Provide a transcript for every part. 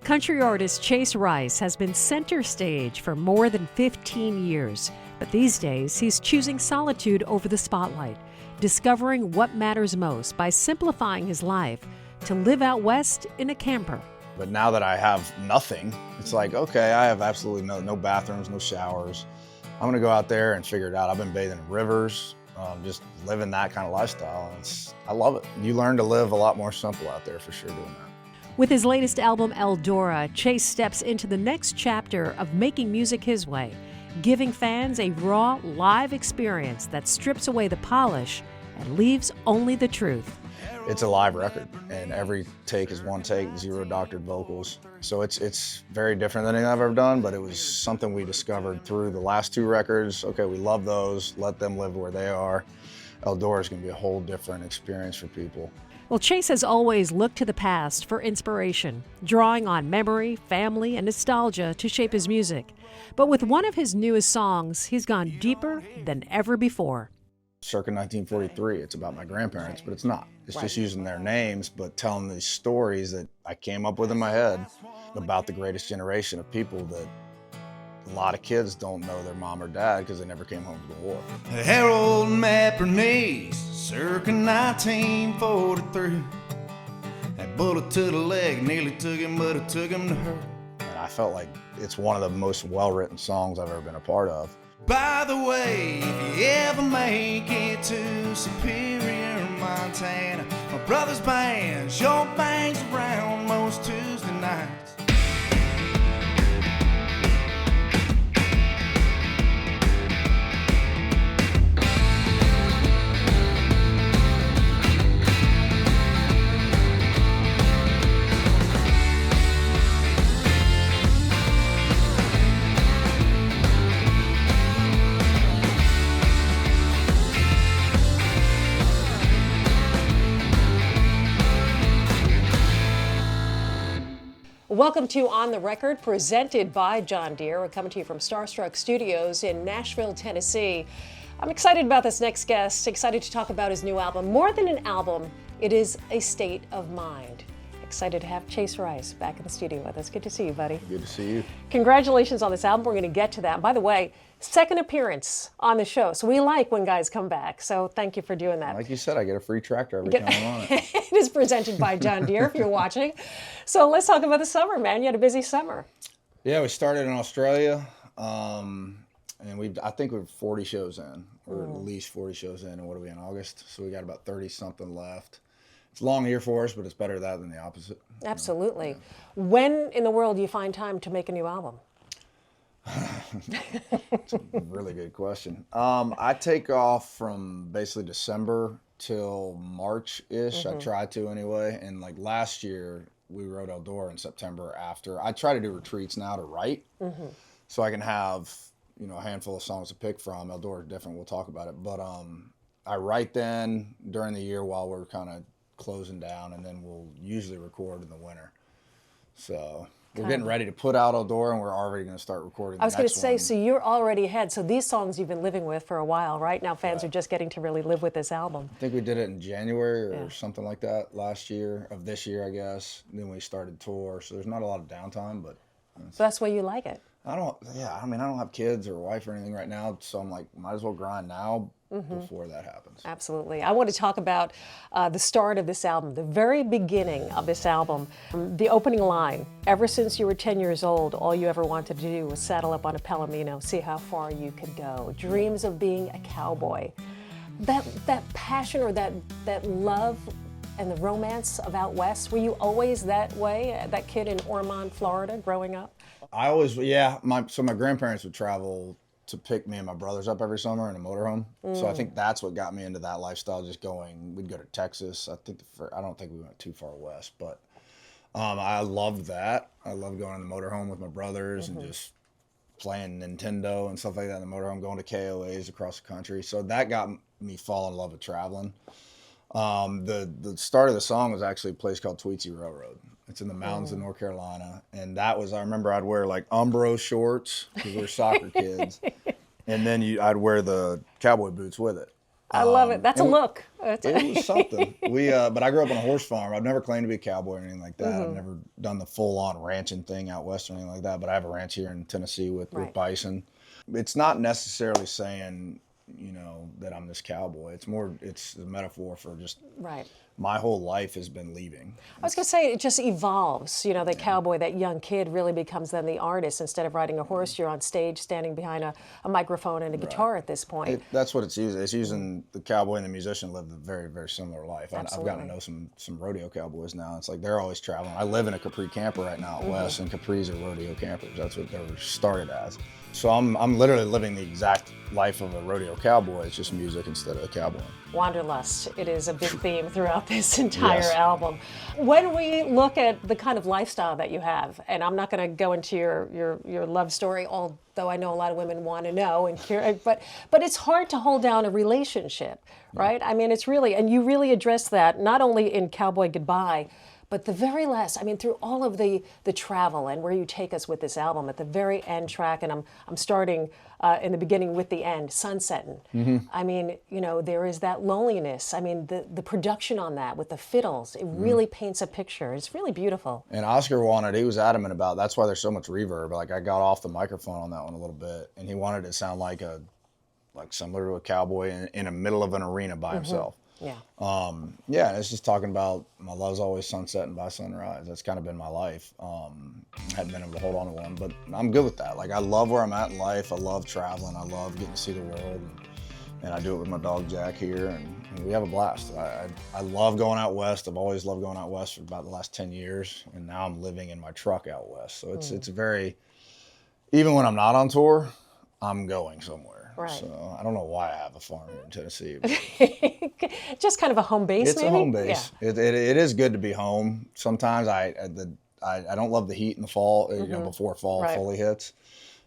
Country artist Chase Rice has been center stage for more than 15 years, but these days he's choosing solitude over the spotlight, discovering what matters most by simplifying his life to live out west in a camper. But now that I have nothing, it's like, okay, I have absolutely no bathrooms, no showers. I'm gonna go out there and figure it out. I've been bathing in rivers, just living that kind of lifestyle. I love it. You learn to live a lot more simple out there for sure doing that. With his latest album, Eldora, Chase steps into the next chapter of making music his way, giving fans a raw, live experience that strips away the polish and leaves only the truth. It's a live record, and every take is one take, zero doctored vocals. So it's very different than anything I've ever done, but it was something we discovered through the last two records. Okay, we love those, let them live where they are. Eldora is gonna be a whole different experience for people. Well, Chase has always looked to the past for inspiration, drawing on memory, family, and nostalgia to shape his music. But with one of his newest songs, he's gone deeper than ever before. Circa 1943, it's about my grandparents, but it's not. It's just using their names, but telling these stories that I came up with in my head about the greatest generation of people that a lot of kids don't know their mom or dad because they never came home from the war. Harold Mappernice, circa 1943. That bullet to the leg nearly took him, but it took him to her. And I felt like it's one of the most well-written songs I've ever been a part of. By the way, if you ever make it to Superior, Montana, my brother's band sure bangs around most Tuesday nights. Welcome to On the Record, presented by John Deere. We're coming to you from Starstruck Studios in Nashville, Tennessee. I'm excited about this next guest, excited to talk about his new album. More than an album, it is a state of mind. Excited to have Chase Rice back in the studio with us. Good to see you, buddy. Good to see you. Congratulations on this album. We're going to get to that. By the way, second appearance on the show. So we like when guys come back. So thank you for doing that. Like you said, I get a free tractor every time I'm on it. It is presented by John Deere, if you're watching. So let's talk about the summer, man. You had a busy summer. Yeah, we started in Australia, and I think we're 40 shows in, or at least 40 shows in, and what are we in, August? So we got about 30-something left. It's a long year for us, but it's better that than the opposite. Absolutely. You know? When in the world do you find time to make a new album? It's a really good question. I take off from basically December till March-ish. I try to anyway. And like last year, we wrote Eldora in September after. I try to do retreats now to write, so I can have, you know, a handful of songs to pick from. Eldora is different. We'll talk about it. But I write then during the year while we're kind of closing down, and then we'll usually record in the winter. So we're getting ready to put out Eldora, and we're already going to start recording the next one. I was going to say, so you're already ahead. So these songs you've been living with for a while, right? Now fans are just getting to really live with this album. I think we did it in January or something like that last year, of this year, I guess. Then we started tour, so there's not a lot of downtime, but that's why you like it. I don't have kids or a wife or anything right now, so I'm like, might as well grind now before that happens. Absolutely. I want to talk about the start of this album, the very beginning of this album. The opening line, ever since you were 10 years old, all you ever wanted to do was saddle up on a Palomino, see how far you could go. Dreams of being a cowboy. That passion or that love and the romance of out west, were you always that way, that kid in Ormond, Florida, growing up? I always, so my grandparents would travel to pick me and my brothers up every summer in a motorhome. So I think that's what got me into that lifestyle, just going, we'd go to Texas. I don't think we went too far west, but I loved that. I loved going in the motorhome with my brothers and just playing Nintendo and stuff like that in the motorhome, going to KOAs across the country. So that got me fall in love with traveling. The start of the song was actually a place called Tweetsie Railroad. It's in the mountains of North Carolina. And that was, I remember I'd wear like Umbro shorts because we were soccer kids. And then I'd wear the cowboy boots with it. I love it. That's a look. It was something. But I grew up on a horse farm. I've never claimed to be a cowboy or anything like that. I've never done the full-on ranching thing out west or anything like that. But I have a ranch here in Tennessee with bison. It's not necessarily saying, that I'm this cowboy. It's a metaphor for just my whole life has been leaving. I was going to say, it just evolves. The cowboy, that young kid, really becomes then the artist. Instead of riding a horse, you're on stage standing behind a microphone and a guitar at this point. That's what it's using. It's using the cowboy and the musician live a very, very similar life. I've gotten to know some rodeo cowboys now. It's like they're always traveling. I live in a Capri camper right now out west, and Capris are rodeo campers. That's what they were started as. So I'm literally living the exact life of a rodeo cowboy. It's just music instead of a cowboy. Wanderlust. It is a big theme throughout this entire album. When we look at the kind of lifestyle that you have, and I'm not going to go into your love story, although I know a lot of women want to know and hear, but it's hard to hold down a relationship, right? I mean, it's really, and you really address that not only in Cowboy Goodbye, but the very last, through all of the travel and where you take us with this album, at the very end track, and I'm starting in the beginning with the end, Sunsettin'. There is that loneliness. The production on that with the fiddles, it really paints a picture. It's really beautiful. And Oscar he was adamant about, that's why there's so much reverb. Like I got off the microphone on that one a little bit, and he wanted it to sound like similar to a cowboy in the middle of an arena by himself. Yeah. It's just talking about my love's always sunsetting by sunrise. That's kind of been my life. Hadn't been able to hold on to one, but I'm good with that. Like I love where I'm at in life. I love traveling. I love getting to see the world, and I do it with my dog Jack here, and we have a blast. I love going out west. I've always loved going out west for about the last 10 years, and now I'm living in my truck out west. So it's very, even when I'm not on tour, I'm going somewhere. Right. So I don't know why I have a farm here in Tennessee. Just kind of a home base, It's maybe? a home base. Yeah. It is good to be home. Sometimes I don't love the heat in the fall, before fall fully hits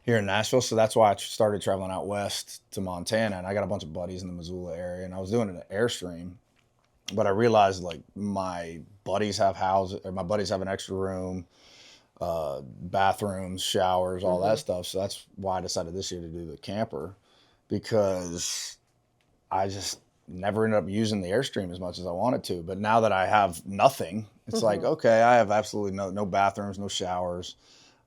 here in Nashville. So that's why I started traveling out west to Montana, and I got a bunch of buddies in the Missoula area, and I was doing an Airstream, but I realized like my buddies have an extra room, bathrooms, showers, all that stuff. So that's why I decided this year to do the camper, because I just never ended up using the Airstream as much as I wanted to. But now that I have nothing, it's like, okay, I have absolutely no bathrooms, no showers.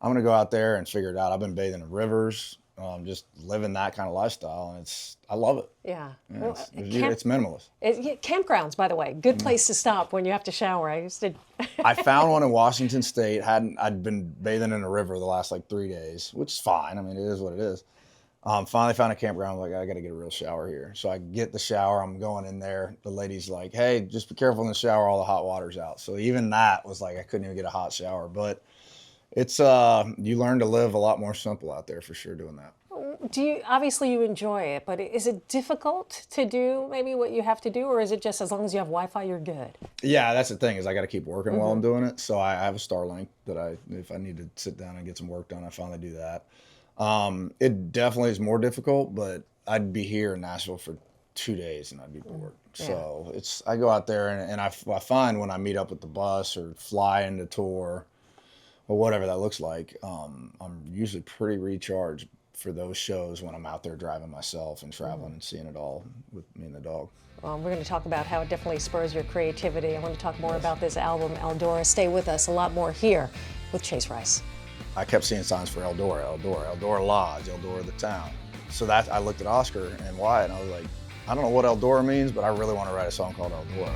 I'm going to go out there and figure it out. I've been bathing in rivers, just living that kind of lifestyle, and I love it. Yeah. Well, it's minimalist. Campgrounds, by the way, good place to stop when you have to shower. I found one in Washington State. I'd been bathing in a river the last 3 days, which is fine. It is what it is. Finally found a campground. I'm like, I got to get a real shower here. So I get the shower. I'm going in there. The lady's like, hey, just be careful in the shower. All the hot water's out. So even that was like, I couldn't even get a hot shower. But it's, you learn to live a lot more simple out there for sure doing that. Obviously you enjoy it, but is it difficult to do maybe what you have to do, or is it just as long as you have Wi-Fi, you're good? Yeah, that's the thing, is I got to keep working while I'm doing it. So I have a Starlink that if I need to sit down and get some work done, I finally do that. It definitely is more difficult, but I'd be here in Nashville for 2 days and I'd be bored. Yeah. So I go out there and I find when I meet up with the bus or fly into tour or whatever that looks like, I'm usually pretty recharged for those shows when I'm out there driving myself and traveling and seeing it all with me and the dog. Well, we're going to talk about how it definitely spurs your creativity. I want to talk more about this album, Eldora. Stay with us. A lot more here with Chase Rice. I kept seeing signs for Eldora Lodge, Eldora the town. So I looked at Oscar and Wyatt, and I was like, I don't know what Eldora means, but I really want to write a song called Eldora.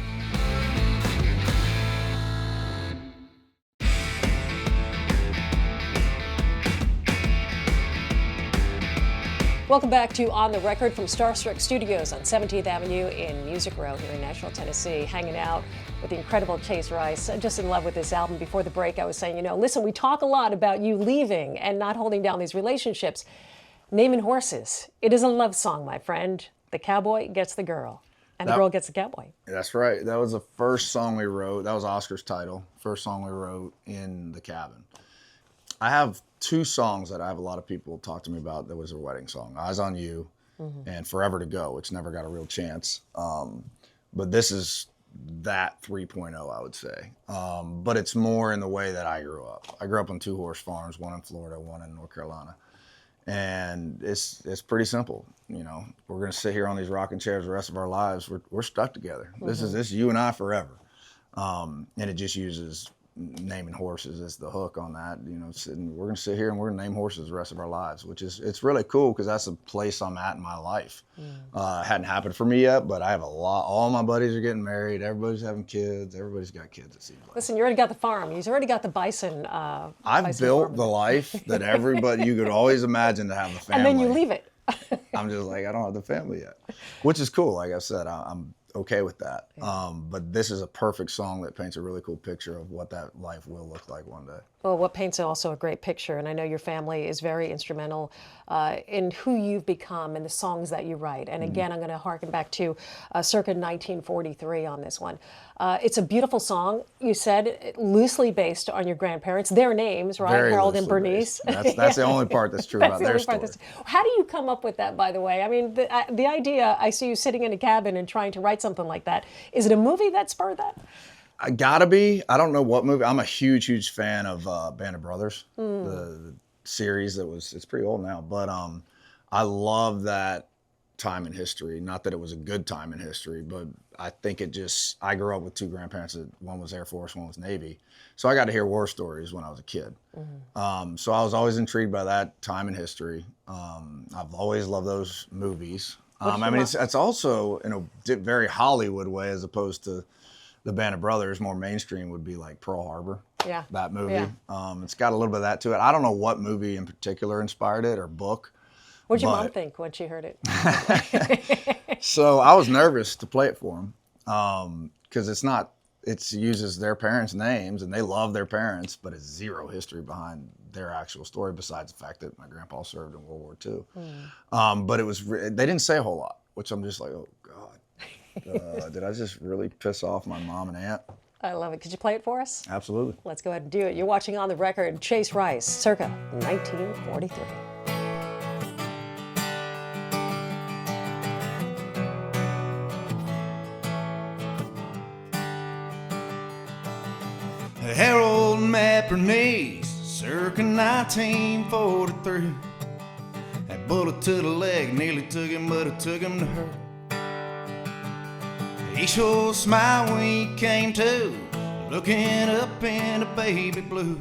Welcome back to On the Record from Starstruck Studios on 17th Avenue in Music Row here in Nashville, Tennessee, hanging out with the incredible Chase Rice. I'm just in love with this album. Before the break, I was saying, listen, we talk a lot about you leaving and not holding down these relationships. Naming horses. It is a love song, my friend. The cowboy gets the girl, and the girl gets the cowboy. That's right. That was the first song we wrote. That was Oscar's title. First song we wrote in the cabin. I have 2 songs that I have a lot of people talk to me about that was a wedding song. Eyes on You and Forever to Go, which never got a real chance. But this is that 3.0, I would say. But it's more in the way that I grew up. I grew up on 2 horse farms, one in Florida, one in North Carolina. And it's pretty simple. You know, we're gonna sit here on these rocking chairs the rest of our lives. We're stuck together. This is you and I forever. And it just uses naming horses as the hook on that. You know, we're gonna sit here and we're gonna name horses the rest of our lives, which is, it's really cool because that's the place I'm at in my life. It hadn't happened for me yet, but I have a lot. All my buddies are getting married. Everybody's having kids. Everybody's got kids, it seems like. Listen, you already got the farm. He's already got the bison. I've built the life that everybody you could always imagine to have a family. And then you leave it. I'm just like, I don't have the family yet, which is cool. Like I said, I'm okay with that. But this is a perfect song that paints a really cool picture of what that life will look like one day. Well, what paints also a great picture, and I know your family is very instrumental in who you've become and the songs that you write. And again, I'm going to harken back to circa 1943 on this one. It's a beautiful song. You said loosely based on your grandparents, their names, right? Very Harold and loosely Bernice. based. That's the only part that's true about their story. How do you come up with that, by the way? I mean, the idea, I see you sitting in a cabin and trying to write something like that. Is it a movie that spurred that? I gotta be. I don't know what movie. I'm a huge fan of Band of Brothers, the series it's pretty old now, but I love that time in history. Not that it was a good time in history, but I think I grew up with two grandparents. One was Air Force, one was Navy. So I got to hear war stories when I was a kid. So I was always intrigued by that time in history. I've always loved those movies. I mean, it's also in a very Hollywood way, as opposed to the Band of Brothers. More mainstream would be like Pearl Harbor. Yeah. That movie. Yeah. It's got a little bit of that to it. I don't know what movie in particular inspired it or book. What'd your mom think when she heard it? So I was nervous to play it for him because it uses their parents' names and they love their parents, but it's zero history behind their actual story besides the fact that my grandpa served in World War II. But they didn't say a whole lot, which I'm just like, oh God, did I just really piss off my mom and aunt? I love it. Could you play it for us? Absolutely. Let's go ahead and do it. You're watching On the Record, Chase Rice, circa 1943. Harold met Bernice, circa 1943. That bullet to the leg nearly took him, but it took him to her. He sure smiled when he came to, looking up in the baby blues.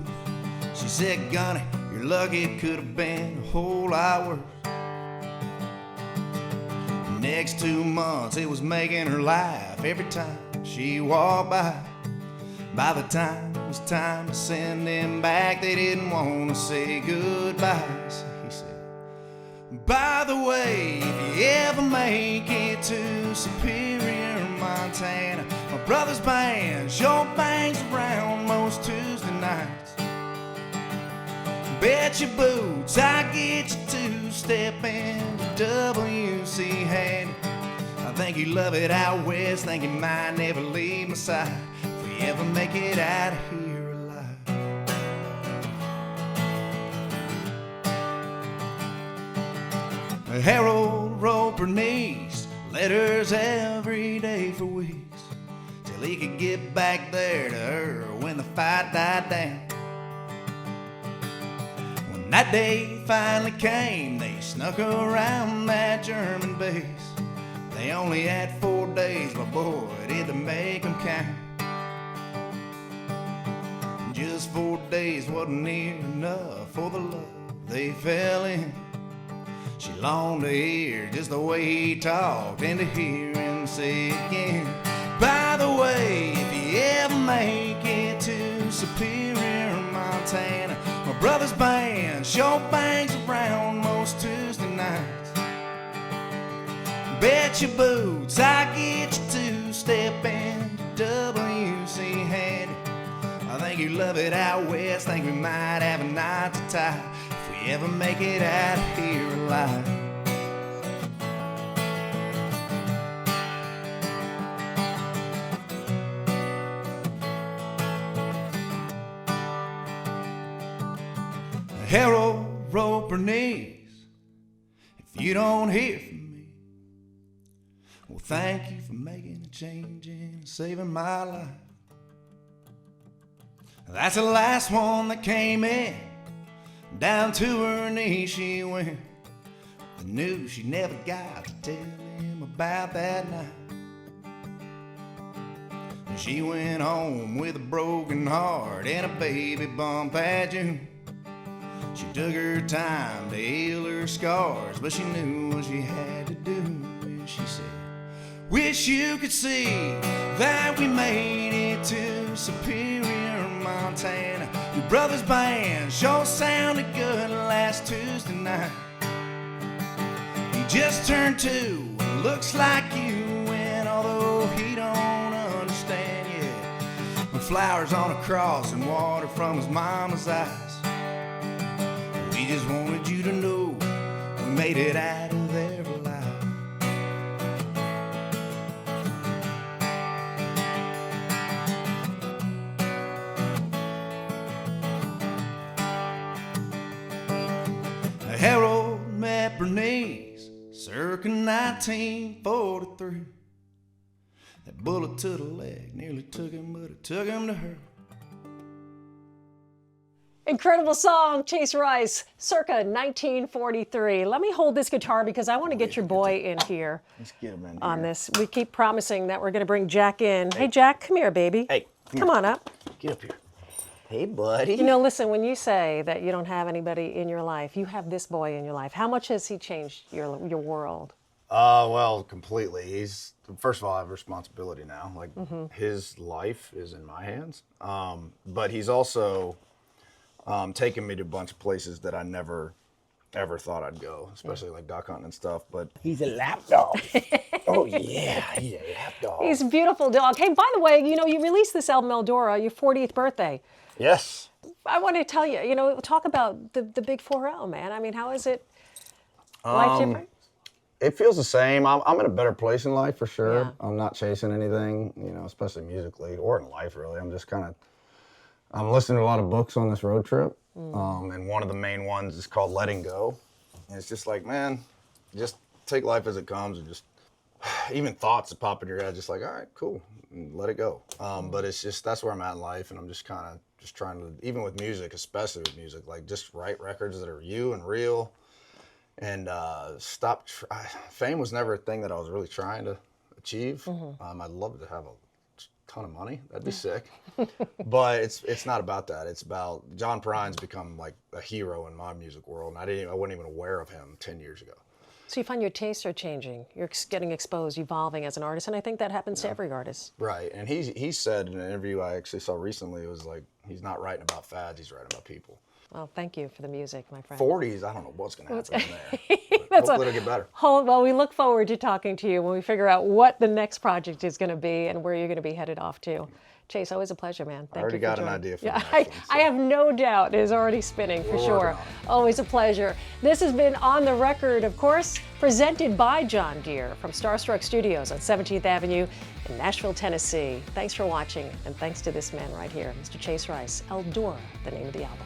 She said, Gunny, you're lucky, it could have been a whole lot worse. The next 2 months, it was making her laugh every time she walked by. By the time it was time to send him back, they didn't want to say goodbye. So he said, by the way, if you ever make it to Superior, Montana, my brother's band sure bangs around most Tuesday nights. Bet your boots I get you to step into WC Handy. I think you love it out west, think you might never leave my side if we ever make it out of here alive. Harold wrote Bernice letters every day for weeks till he could get back there to her when the fight died down. When that day finally came, they snuck around that German base. They only had 4 days, but boy, did they make them count. Just 4 days wasn't near enough for the love they fell in. She longed to hear just the way he talked and to hear him say again, by the way, if you ever make it to Superior, Montana, my brother's band sure bangs around most Tuesday nights. Bet your boots I get you to step into WC Handy. I think you love it out west, think we might have a knot to tie if we ever make it out of here alive. Harold wrote Bernice, if you don't hear from me, well, thank you for making a change and saving my life. That's the last one that came in Down to her knees she went. The news she never got to tell him about that night. And she went home with a broken heart and a baby bump at June. She took her time to heal her scars, but she knew what she had to do. And she said, wish you could see that we made it to Superior, Montana. Your brother's band sure sounded good last Tuesday night. He just turned 2 and looks like you, and although he don't understand yet, with flowers on a cross and water from his mama's eyes, we just wanted you to know we made it out of there alive. Harold met Bernice, circa 1943. That bullet to the leg nearly took him, but it took him to her. Incredible song, Chase Rice, circa 1943. Let me hold this guitar because I want to get your boy in here. Let's get him in on here. this. We keep promising that we're going to bring Jack in. Hey, Jack, come here, baby. Hey, come on up. Get up here. Hey, buddy. You know, listen, when you say that you don't have anybody in your life, you have this boy in your life. How much has he changed your world? Well, completely. He's, first of all, I have responsibility now. Like, his life is in my hands. But he's also taken me to a bunch of places that I never, ever thought I'd go, especially like duck hunting and stuff. But He's a lap dog. Oh, yeah, he's a lap dog. He's a beautiful dog. Hey, by the way, you know, you released this album, Eldora, your 40th birthday. yes. I want to tell you, you know, talk about the big 4-0, man. I mean, how is it? Life different? It feels the same. I'm in a better place in life for sure. Yeah. I'm not chasing anything, you know, especially musically or in life really. I'm just kind of, I'm listening to a lot of books on this road trip. And one of the main ones is called Letting Go. And it's just like, man, just take life as it comes, and just even thoughts that pop in your head, just like, all right, cool, and let it go. But it's just, that's where I'm at in life. And I'm just kind of just trying to, even with music, especially with music, like just write records that are you and real. And fame was never a thing that I was really trying to achieve. I'd love to have a ton of money. That'd be sick. But it's not about that. It's about John Prine's become like a hero in my music world, and I wasn't even aware of him 10 years ago. So you find your tastes are changing. You're getting exposed, evolving as an artist, and I think that happens to every artist. Right. And he said in an interview I actually saw recently, it was like, he's not writing about fads, he's writing about people. Well, thank you for the music, my friend. 40s, I don't know what's going to happen in there. Hopefully it'll get better. Well, we look forward to talking to you when we figure out what the next project is going to be and where you're going to be headed off to. Chase, always a pleasure, man. Thank you. I already for got joining. an idea for the next I, one. So. I have no doubt it is already spinning for We're sure. working on it. Always a pleasure. This has been On the Record, of course, presented by John Deere from Starstruck Studios on 17th Avenue in Nashville, Tennessee. Thanks for watching, and thanks to this man right here, Mr. Chase Rice. Eldora, the name of the album.